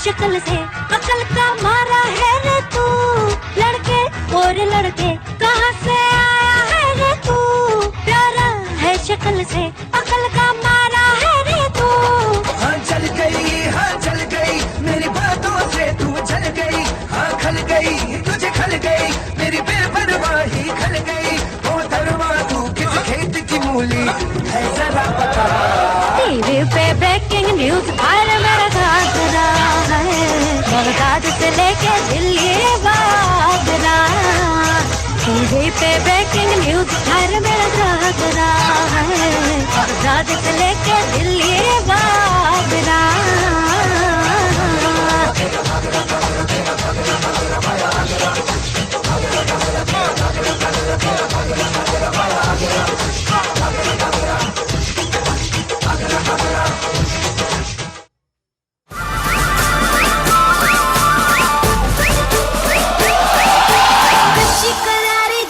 शक्ल से अकल का मारा है रे तू। लड़के और लड़के कहाँ से आया है रे तू। प्यारा है शक्ल से अकल का मारा है रे तू। हाँ चल गई मेरी बातों से तू जल गई। हाँ खल गई तुझे खल गई मेरी बेपरवाही खल गई। ओ धर्मा तू किस खेत की मूली है जरा बता। टीवी पे ब्रेकिंग न्यूज हर मेरा घाघरा है। बगदाद से लेके दिल्ली बागरा। टीवी पे ब्रेकिंग न्यूज हर मेरा घाघरा है। बगदाद से लेके दिल्ली बागरा।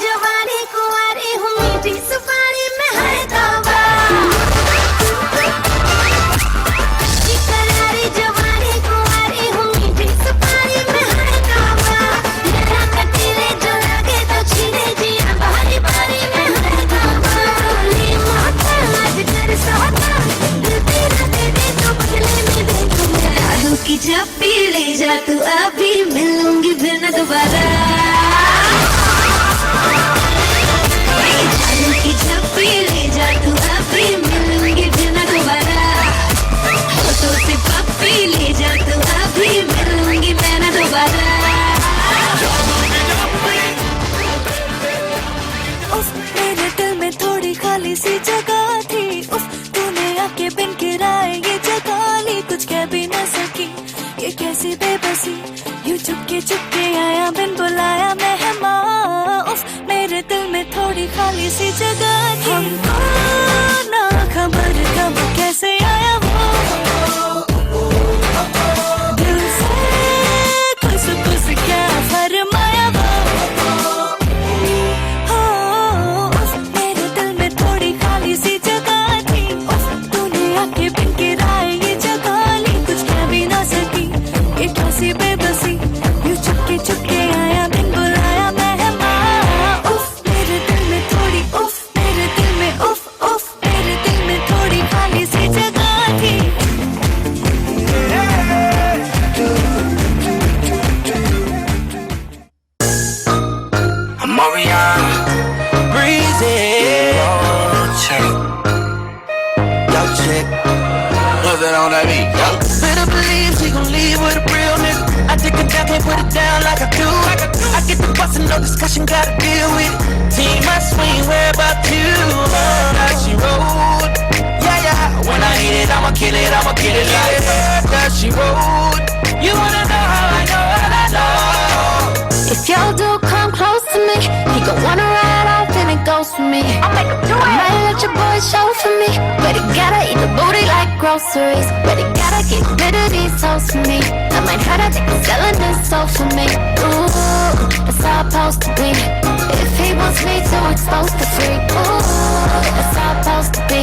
जवानी कुंवारी हूँ मीठी सुपारी में है दावा। करारी जवानी कुंवारी हूँ मीठी सुपारी में है दावा। मेरा कटीले जो लगे तो छीने जिया बारी बारी में है दावा। बोली माता आज कर सोता दिल तेरा दे दे तो बदले में दे दूँगा। जादू की झप्पी ले जा तू अभी मिलूंगी फिर न दोबारा। झप्पी ले जा तू अभी मिलूंगी फिर न दोबारा। तो से पप्पी ले जा तू अभी मिलूंगी मैं न दोबारा। उफ मेरे दिल में थोड़ी खाली सी जगह थी। उफ तूने आके बिन किराए ये जगह ली। कुछ कह भी न सकी ये कैसी बेबसी। यूं चुपके आया बिन बुलाया मेहमान। उफ मेरे दिल में थोड़ी खाली सी जगह थी। हमको ना खबर कब कैसे आया वो। दिल से कुछ क्या फरमाया वो। उफ मेरे दिल में थोड़ी खाली सी जगह थी। उफ तूने आके बिन किराए ये जगह ली। कुछ कह भी ना सकी ये कैसी बेबसी। यूं चुपके आया बिन बुलाया मेहमान। उफ मेरे दिल में थोड़ी उफ मेरे दिल में उफ मेरे दिल में थोड़ी खाली सी जगह थी। On that beat, yo. Better believe she gon' leave with a real nigga. I take it down, can't put it down like I do. I get the bustin', no discussion, gotta deal with it. Team, I swing, where about you? How she rolled, yeah. When I hit it, I'ma kill it like that. She rolled. You wanna know how I know, I know. If y'all do come close to me, he gon' wanna ride off and it goes for me. I'll make him do it. I might let your boy show for me, but he gotta eat the booty like groceries. But he gotta get rid of these hoes for me. I might try to take him selling his soul for me. Ooh, that's how it's supposed to be. If he wants me to expose the freak, ooh, that's how it's supposed to be.